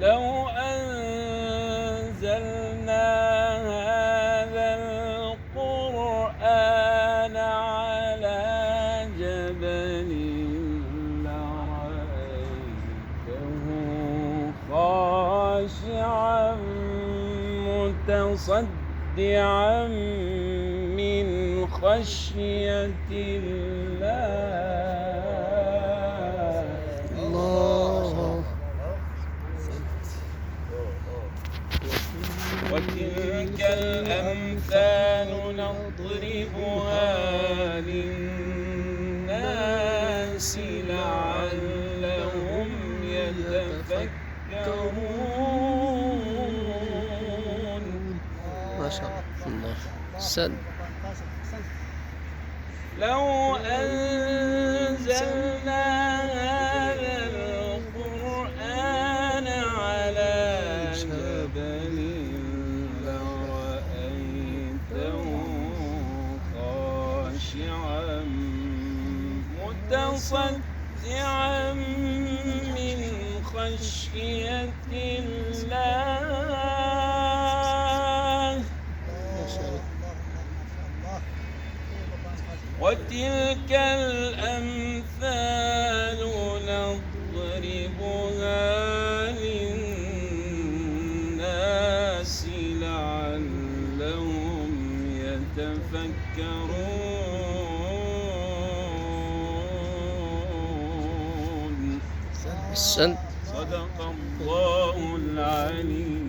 لو أنزلنا هذا القرآن على جبل لرأيته خاشعا متصدعا من خشية الله. وتلك الأمثال نضربها للناس لعلهم يتفكرون. ما شاء الله. سد. لو أنزلنا هذا القرآن على جبل لرأيته خاشعا متصدعا من خشية الله. وتلك الأمثال نضربها للناس لعلهم يتفكرون. أحسنت. صدق الله العلي.